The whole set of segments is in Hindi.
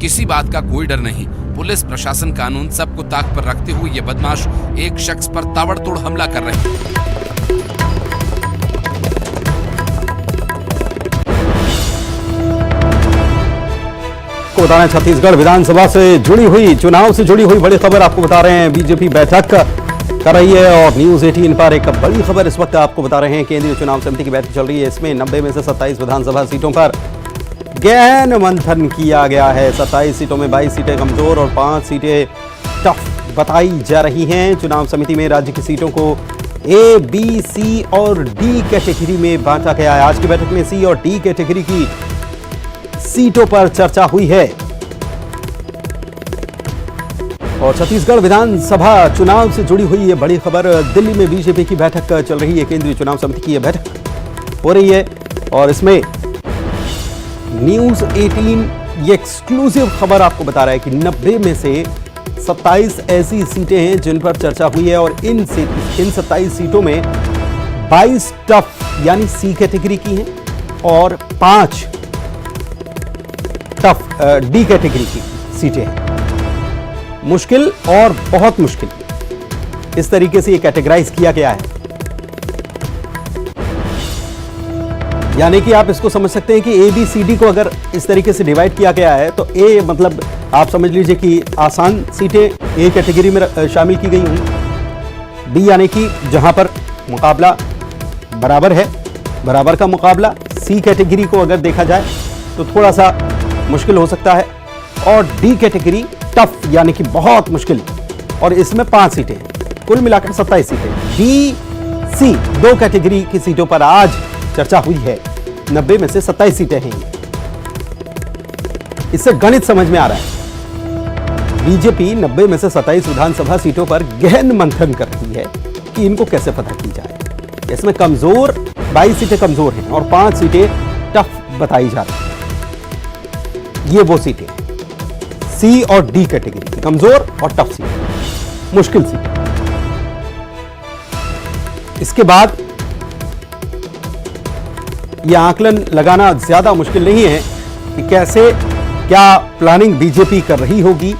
किसी बात का कोई डर नहीं। पुलिस प्रशासन कानून सबको ताक पर रखते हुए ये बदमाश एक शख्स पर ताबड़तोड़ हमला कर रहे हैं। बता रहे हैं छत्तीसगढ़ विधानसभा से जुड़ी हुई, चुनाव से जुड़ी हुई बड़ी खबर आपको बता रहे हैं। बीजेपी बैठक कर रही है और न्यूज 18 पर एक बड़ी खबर इस वक्त आपको बता रहे हैं। केंद्रीय चुनाव समिति की बैठक चल रही है। इसमें 90 में से 27 विधानसभा सीटों पर गहन मंथन किया गया है। 27 सीटों में 22 सीटें कमजोर और 5 सीटें टफ बताई जा रही हैं। चुनाव समिति में राज्य की सीटों को ए, बी, सी और डी कैटेगरी में बांटा गया है। आज की बैठक में सी और डी कैटेगरी की सीटों पर चर्चा हुई है और छत्तीसगढ़ विधानसभा चुनाव से जुड़ी हुई ये बड़ी खबर। दिल्ली में बीजेपी की बैठक चल रही है। केंद्रीय चुनाव समिति की यह बैठक हो रही है और इसमें न्यूज 18 ये एक्सक्लूसिव खबर आपको बता रहा है कि 90 में से 27 ऐसी सीटें हैं जिन पर चर्चा हुई है और इन 27 सीटों में 22 टफ यानी सी कैटेगरी की हैं और 5 टफ डी कैटेगरी की सीटें हैं। मुश्किल और बहुत मुश्किल, इस तरीके से ये कैटेगराइज किया गया है। यानी कि आप इसको समझ सकते हैं कि ए, बी, सी, डी को अगर इस तरीके से डिवाइड किया गया है तो ए मतलब आप समझ लीजिए कि आसान सीटें ए कैटेगरी में शामिल की गई होंगी। बी यानी कि जहां पर मुकाबला बराबर है, बराबर का मुकाबला। सी कैटेगरी को अगर देखा जाए तो थोड़ा सा मुश्किल हो सकता है और डी कैटेगरी टफ यानी कि बहुत मुश्किल और इसमें 5 सीटें हैं। कुल मिलाकर 27 सीटें। बी, सी 2 कैटेगरी की सीटों पर आज चर्चा हुई है। 90 में से 27 सीटें हैं। इससे गणित समझ में आ रहा है। बीजेपी 90 में से 27 विधानसभा सीटों पर गहन मंथन कर रही है कि इनको कैसे फतह की जाए। इसमें कमजोर 22 सीटें कमजोर हैं और 5 सीटें टफ बताई जा रही हैं। ये वो सीटें सी और डी कैटेगरी की कमजोर और टफ सीटें, मुश्किल सीटें। इसके बाद यह आकलन लगाना ज्यादा मुश्किल नहीं है कि कैसे क्या प्लानिंग बीजेपी कर रही होगी।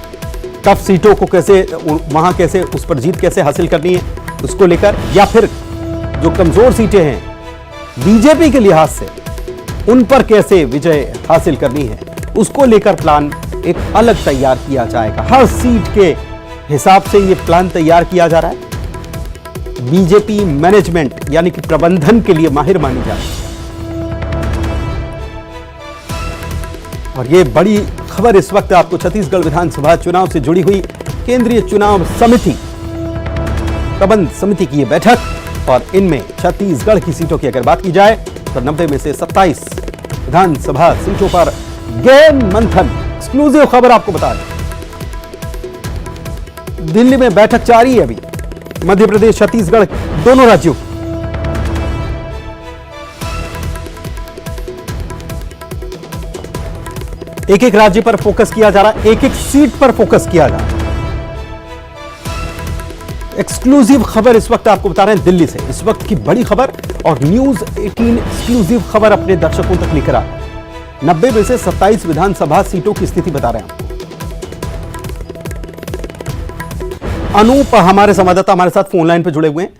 टफ सीटों को कैसे वहां कैसे उस पर जीत कैसे हासिल करनी है उसको लेकर, या फिर जो कमजोर सीटें हैं बीजेपी के लिहाज से उन पर कैसे विजय हासिल करनी है उसको लेकर प्लान एक अलग तैयार किया जाएगा। हर सीट के हिसाब से यह प्लान तैयार किया जा रहा है। बीजेपी मैनेजमेंट यानी कि प्रबंधन के लिए माहिर मानी जा रही है और यह बड़ी खबर इस वक्त आपको छत्तीसगढ़ विधानसभा चुनाव से जुड़ी हुई केंद्रीय चुनाव समिति प्रबंध समिति की यह बैठक और इनमें छत्तीसगढ़ की सीटों की अगर बात की जाए तो 90 में से 27 विधानसभा सीटों पर गहन मंथन। एक्सक्लूसिव खबर आपको बता दें, दिल्ली में बैठक जारी है अभी। मध्य प्रदेश छत्तीसगढ़ दोनों राज्यों की। एक एक राज्य पर फोकस किया जा रहा है, एक एक सीट पर फोकस किया जा रहा है। एक्सक्लूसिव खबर इस वक्त आपको बता रहे हैं दिल्ली से, इस वक्त की बड़ी खबर और न्यूज 18 एक्सक्लूसिव खबर अपने दर्शकों तक लेकर आ रहा है। 90 में से 27 विधानसभा सीटों की स्थिति बता रहे हैं आपको। अनूप हमारे संवाददाता हमारे साथ फोन लाइन पर जुड़े हुए हैं,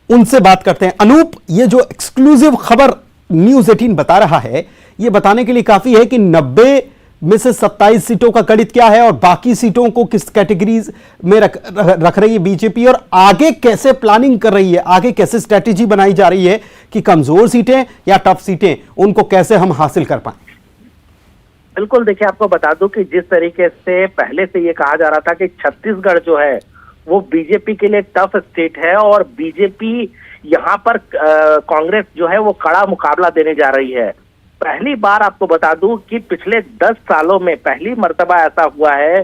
उनसे बात करते हैं। अनूप, ये जो एक्सक्लूसिव खबर न्यूज 18 बता रहा है ये बताने के लिए काफी है कि 90 में से 27 सीटों का गणित क्या है और बाकी सीटों को किस कैटेगरीज में रख रही है बीजेपी और आगे कैसे प्लानिंग कर रही है, आगे कैसे स्ट्रेटेजी बनाई जा रही है कि कमजोर सीटें या टफ सीटें उनको कैसे हम हासिल कर पाए। बिल्कुल, देखिए आपको बता दूं कि जिस तरीके से पहले से ये कहा जा रहा था कि छत्तीसगढ़ जो है वो बीजेपी के लिए टफ स्टेट है और बीजेपी यहाँ पर कांग्रेस जो है वो कड़ा मुकाबला देने जा रही है। पहली बार आपको बता दूं कि पिछले 10 सालों में पहली मर्तबा ऐसा हुआ है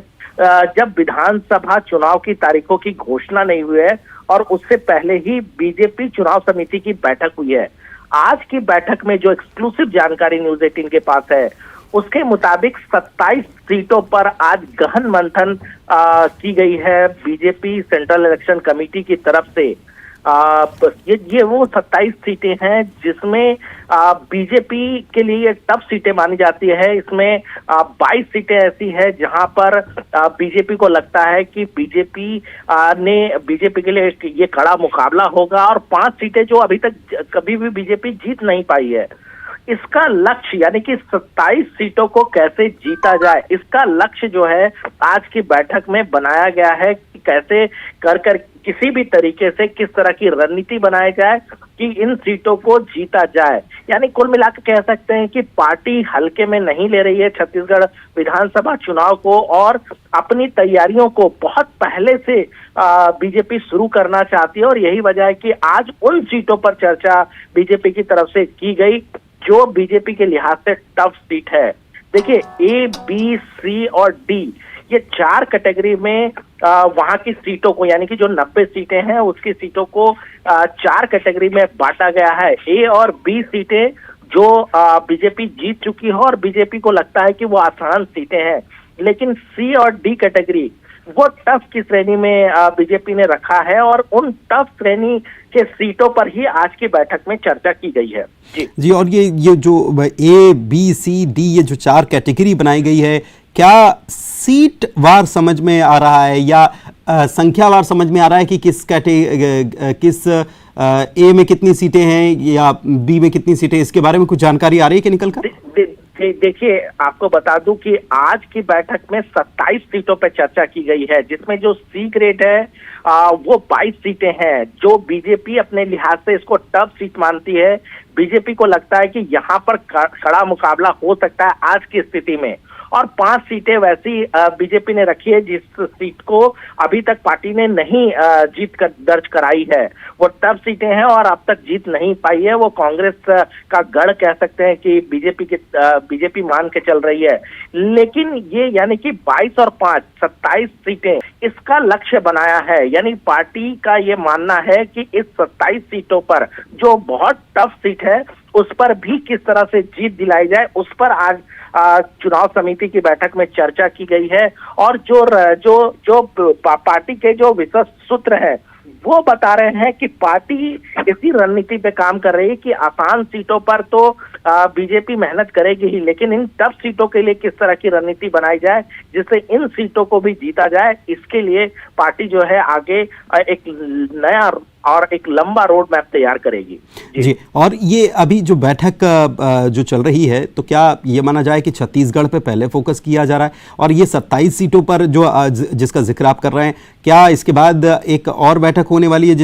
जब विधानसभा चुनाव की तारीखों की घोषणा नहीं हुई है और उससे पहले ही बीजेपी चुनाव समिति की बैठक हुई है। आज की बैठक में जो एक्सक्लूसिव जानकारी न्यूज 18 के पास है उसके मुताबिक 27 सीटों पर आज गहन मंथन की गई है बीजेपी सेंट्रल इलेक्शन कमेटी की तरफ से। ये वो 27 सीटें हैं जिसमें बीजेपी के लिए ये टफ सीटें मानी जाती है। इसमें 22 सीटें ऐसी है जहां पर बीजेपी को लगता है कि बीजेपी के लिए ये कड़ा मुकाबला होगा, और 5 सीटें जो अभी तक कभी भी बीजेपी जीत नहीं पाई है। इसका लक्ष्य यानी कि 27 सीटों को कैसे जीता जाए, इसका लक्ष्य जो है आज की बैठक में बनाया गया है कि कैसे कर किसी भी तरीके से किस तरह की रणनीति बनाई जाए कि इन सीटों को जीता जाए। यानी कुल मिलाकर कह सकते हैं कि पार्टी हल्के में नहीं ले रही है छत्तीसगढ़ विधानसभा चुनाव को, और अपनी तैयारियों को बहुत पहले से बीजेपी शुरू करना चाहती है। और यही वजह है कि आज उन सीटों पर चर्चा बीजेपी की तरफ से की गई जो बीजेपी के लिहाज से टफ सीट है। देखिए, ए, बी, सी और डी, ये 4 कैटेगरी में वहां की सीटों को, यानी कि जो 90 सीटें हैं उसकी सीटों को 4 कैटेगरी में बांटा गया है। ए और बी सीटें जो बीजेपी जीत चुकी है और बीजेपी को लगता है कि वो आसान सीटें हैं, लेकिन सी और डी कैटेगरी वो टफ की श्रेणी में बीजेपी ने रखा है, और उन टफ श्रेणी के सीटों पर ही आज की बैठक में चर्चा की गई है। जी, और ये जो ए, बी, सी, डी, ये जो 4 कैटेगरी बनाई गई है, क्या सीट वार समझ में आ रहा है या संख्यावार समझ में आ रहा है कि किस ए में कितनी सीटें हैं या बी में कितनी सीटें, इसके बारे में कुछ जानकारी आ रही है कि निकल कर? देखिए, आपको बता दूं कि आज की बैठक में 27 सीटों पर चर्चा की गई है, जिसमें जो सी ग्रेड है वो 22 सीटें हैं जो बीजेपी अपने लिहाज से इसको टफ सीट मानती है। बीजेपी को लगता है कि यहाँ पर कड़ा मुकाबला हो सकता है आज की स्थिति में, और 5 सीटें वैसी बीजेपी ने रखी है जिस सीट को अभी तक पार्टी ने नहीं जीत कर दर्ज कराई है। वो टफ सीटें हैं और अब तक जीत नहीं पाई है। वो कांग्रेस का गढ़ कह सकते हैं कि बीजेपी मान के चल रही है, लेकिन ये यानी कि 22 और 5 27 सीटें इसका लक्ष्य बनाया है। यानी पार्टी का ये मानना है कि इस 27 सीटों पर जो बहुत टफ सीट है उस पर भी किस तरह से जीत दिलाई जाए, उस पर आज चुनाव समिति की बैठक में चर्चा की गई है। और जो पार्टी के जो विश्वस्त सूत्र है वो बता रहे हैं कि पार्टी इसी रणनीति पे काम कर रही है कि आसान सीटों पर तो बीजेपी मेहनत करेगी ही, लेकिन इन टफ सीटों के लिए किस तरह की रणनीति बनाई जाए जिससे इन सीटों को भी जीता जाए, इसके लिए पार्टी जो है आगे एक नया और एक लंबा रोड मैप तैयार करेगी। जी, और ये अभी जो बैठक जो चल रही है, तो क्या ये माना जाए कि छत्तीसगढ़ पे पहले फोकस किया जा रहा है, और ये 27 सीटों पर जो जिसका जिक्र आप कर रहे हैं, क्या इसके बाद एक और बैठक होने वाली है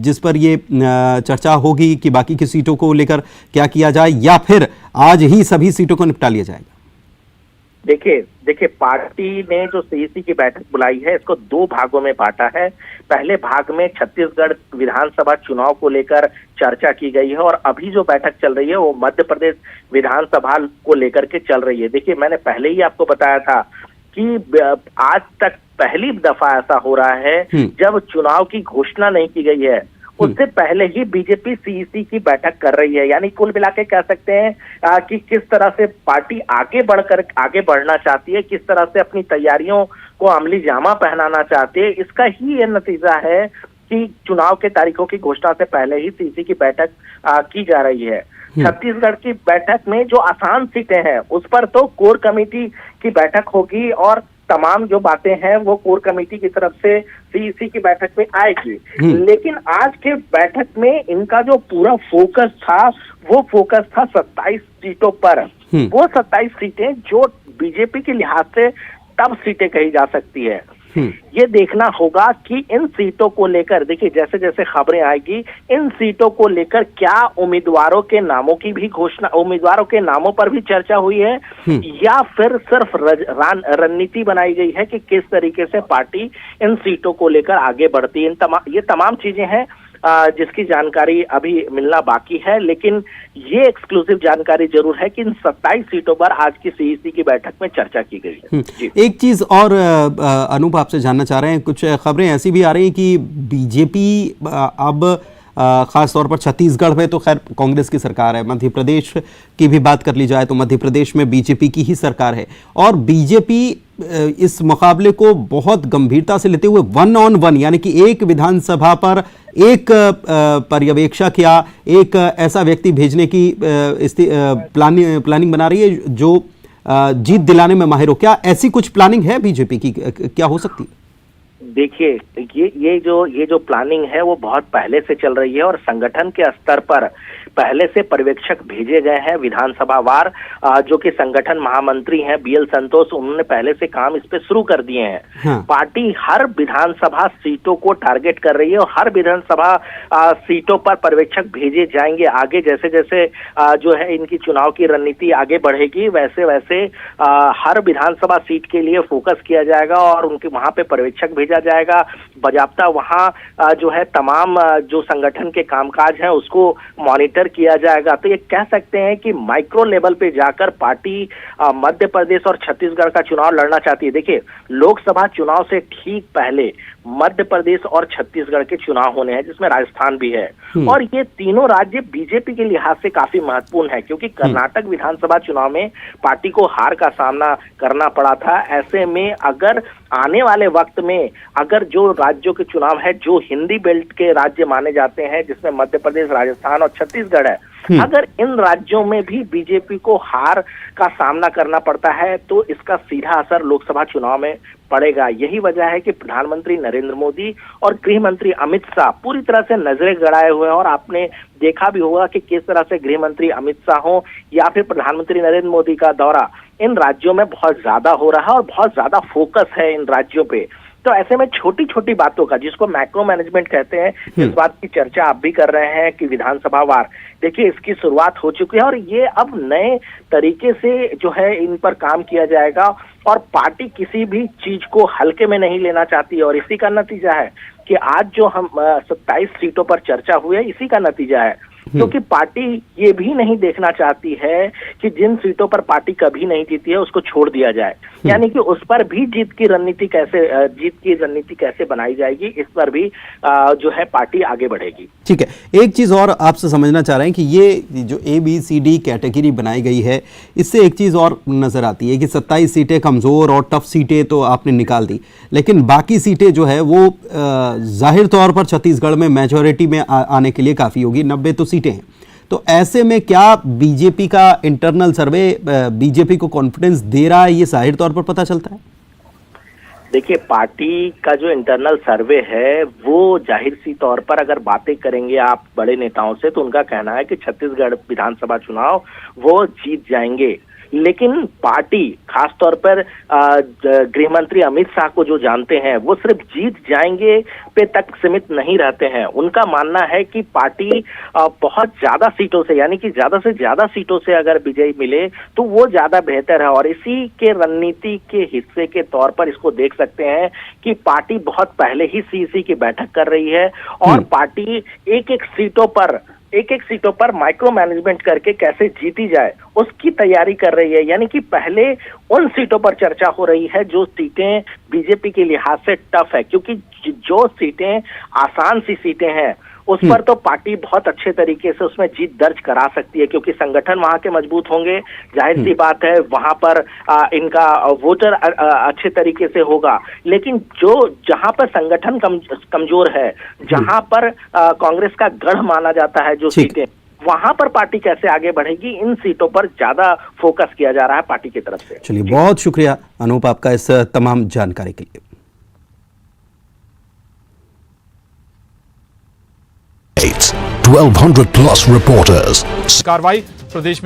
जिस पर ये चर्चा होगी कि बाकी की सीटों को लेकर क्या किया जाए, या फिर आज ही सभी सीटों को निपटा लिया जाएगा? देखिए, पार्टी ने जो सीईसी की बैठक बुलाई है इसको 2 भागों में बांटा है। पहले भाग में छत्तीसगढ़ विधानसभा चुनाव को लेकर चर्चा की गई है, और अभी जो बैठक चल रही है वो मध्य प्रदेश विधानसभा को लेकर के चल रही है। देखिए, मैंने पहले ही आपको बताया था कि आज तक पहली दफा ऐसा हो रहा है जब चुनाव की घोषणा नहीं की गई है, उससे पहले ही बीजेपी सीईसी की बैठक कर रही है। यानी कुल मिला के कह सकते हैं कि किस तरह से पार्टी आगे बढ़ना चाहती है, किस तरह से अपनी तैयारियों को अमली जामा पहनाना चाहती है। इसका ही ये नतीजा है कि चुनाव के तारीखों की घोषणा से पहले ही सीईसी की बैठक की जा रही है। छत्तीसगढ़ की बैठक में जो आसान सीटें हैं उस पर तो कोर कमेटी की बैठक होगी, और तमाम जो बातें हैं वो कोर कमेटी की तरफ से सीईसी की बैठक में आएगी। लेकिन आज के बैठक में इनका जो पूरा फोकस था वो फोकस था 27 सीटों पर। वो 27 सीटें जो बीजेपी के लिहाज से टफ सीटें कही जा सकती है। ये देखना होगा कि इन सीटों को लेकर, देखिए जैसे जैसे खबरें आएगी, इन सीटों को लेकर क्या उम्मीदवारों के नामों की भी घोषणा, उम्मीदवारों के नामों पर भी चर्चा हुई है, या फिर सिर्फ रणनीति बनाई गई है कि किस तरीके से पार्टी इन सीटों को लेकर आगे बढ़ती है। ये तमाम चीजें हैं जिसकी जानकारी अभी मिलना बाकी है, लेकिन ये एक्सक्लूसिव जानकारी जरूर है कि इन 27 सीटों पर आज की सीईसी की बैठक में चर्चा की गई है। एक चीज और अनूप आपसे जानना चाह रहे हैं, कुछ खबरें ऐसी भी आ रही हैं कि बीजेपी अब खास तौर पर छत्तीसगढ़ में तो खैर कांग्रेस की सरकार है, मध्य प्रदेश की भी बात कर ली जाए तो मध्य प्रदेश में बीजेपी की ही सरकार है, और बीजेपी इस मुकाबले को बहुत गंभीरता से लेते हुए 1-on-1 यानी कि एक विधानसभा पर एक पर्यवेक्षक या एक ऐसा व्यक्ति भेजने की प्लानिंग बना रही है जो जीत दिलाने में माहिर हो, क्या ऐसी कुछ प्लानिंग है बीजेपी की, क्या हो सकती है? देखिए, ये जो प्लानिंग है वो बहुत पहले से चल रही है और संगठन के स्तर पर पहले से पर्यवेक्षक भेजे गए हैं विधानसभा वार, जो कि संगठन महामंत्री हैं BL संतोष, उन्होंने पहले से काम इस पे शुरू कर दिए हैं। हाँ। पार्टी हर विधानसभा सीटों को टारगेट कर रही है और हर विधानसभा सीटों पर पर्यवेक्षक भेजे जाएंगे। आगे जैसे जैसे जो है इनकी चुनाव की रणनीति आगे बढ़ेगी, वैसे वैसे हर विधानसभा सीट के लिए फोकस किया जाएगा और उनके वहां पे पर्यवेक्षक भेजा जाएगा। बाजाप्ता वहां जो है तमाम जो संगठन के कामकाज हैं उसको मॉनिटर किया जाएगा। तो ये कह सकते हैं कि माइक्रो लेवल पे जाकर पार्टी मध्य प्रदेश और छत्तीसगढ़ का चुनाव लड़ना चाहती है। देखिए, लोकसभा चुनाव से ठीक पहले मध्य प्रदेश और छत्तीसगढ़ के चुनाव होने हैं, जिसमें राजस्थान भी है, और ये तीनों राज्य बीजेपी के लिहाज से काफी महत्वपूर्ण है, क्योंकि कर्नाटक विधानसभा चुनाव में पार्टी को हार का सामना करना पड़ा था। ऐसे में अगर आने वाले वक्त में अगर जो राज्यों के चुनाव है जो हिंदी बेल्ट के राज्य माने जाते हैं, जिसमें मध्य प्रदेश, राजस्थान और छत्तीसगढ़ है, अगर इन राज्यों में भी बीजेपी को हार का सामना करना पड़ता है तो इसका सीधा असर लोकसभा चुनाव में पड़ेगा। यही वजह है कि प्रधानमंत्री नरेंद्र मोदी और गृह मंत्री अमित शाह पूरी तरह से नजरें गड़ाए हुए हैं, और आपने देखा भी होगा कि किस तरह से गृह मंत्री अमित शाह हो या फिर प्रधानमंत्री नरेंद्र मोदी का दौरा इन राज्यों में बहुत ज्यादा हो रहा है और बहुत ज्यादा फोकस है इन राज्यों पे। तो ऐसे में छोटी छोटी बातों का, जिसको मैक्रो मैनेजमेंट कहते हैं, इस बात की चर्चा आप भी कर रहे हैं कि विधानसभा वार, देखिए इसकी शुरुआत हो चुकी है और ये अब नए तरीके से जो है इन पर काम किया जाएगा और पार्टी किसी भी चीज को हल्के में नहीं लेना चाहती है। और इसी का नतीजा है कि आज जो हम 27 सीटों पर चर्चा हुई है, इसी का नतीजा है, क्योंकि पार्टी ये भी नहीं देखना चाहती है कि जिन सीटों पर पार्टी कभी नहीं जीती है उसको छोड़ दिया जाए, यानी कि उस पर भी जीत की रणनीति कैसे बनाई जाएगी, इस पर भी जो है पार्टी आगे बढ़ेगी। ठीक है, एक चीज और आपसे समझना चाह रहे हैं कि ये जो ABCD कैटेगरी बनाई गई है, इससे एक चीज और नजर आती है कि 27 सीटें कमजोर और टफ सीटें तो आपने निकाल दी, लेकिन बाकी सीटें जो है वो जाहिर तौर पर छत्तीसगढ़ में मेजॉरिटी में आने के लिए काफी होगी, 90 तो सीटें हैं। तो ऐसे में क्या बीजेपी का इंटरनल सर्वे बीजेपी को कॉन्फिडेंस दे रहा है, ये जाहिर तौर पर पता चलता है? देखिए, पार्टी का जो इंटरनल सर्वे है वो जाहिर सी तौर पर अगर बातें करेंगे आप बड़े नेताओं से, तो उनका कहना है कि छत्तीसगढ़ विधानसभा चुनाव वो जीत जाएंगे। लेकिन पार्टी खासतौर पर गृह मंत्री अमित शाह को जो जानते हैं, वो सिर्फ जीत जाएंगे पे तक सीमित नहीं रहते हैं। उनका मानना है कि पार्टी बहुत ज्यादा सीटों से, यानी कि ज्यादा से ज्यादा सीटों से अगर विजयी मिले तो वो ज्यादा बेहतर है, और इसी के रणनीति के हिस्से के तौर पर इसको देख सकते हैं कि पार्टी बहुत पहले ही CEC की बैठक कर रही है और पार्टी एक एक सीटों पर माइक्रो मैनेजमेंट करके कैसे जीती जाए उसकी तैयारी कर रही है। यानी कि पहले उन सीटों पर चर्चा हो रही है जो सीटें बीजेपी के लिहाज से टफ है, क्योंकि जो सीटें आसान सी सीटें हैं उस पर तो पार्टी बहुत अच्छे तरीके से उसमें जीत दर्ज करा सकती है, क्योंकि संगठन वहां के मजबूत होंगे, जाहिर सी बात है वहां पर इनका वोटर अच्छे तरीके से होगा। लेकिन जहां पर संगठन कमजोर है, जहां पर कांग्रेस का गढ़ माना जाता है जो सीटें, वहां पर पार्टी कैसे आगे बढ़ेगी, इन सीटों पर ज्यादा फोकस किया जा रहा है पार्टी की तरफ से। चलिए, बहुत शुक्रिया अनूप आपका इस तमाम जानकारी के लिए। 1200 plus reporters. कार्रवाई प्रदेश में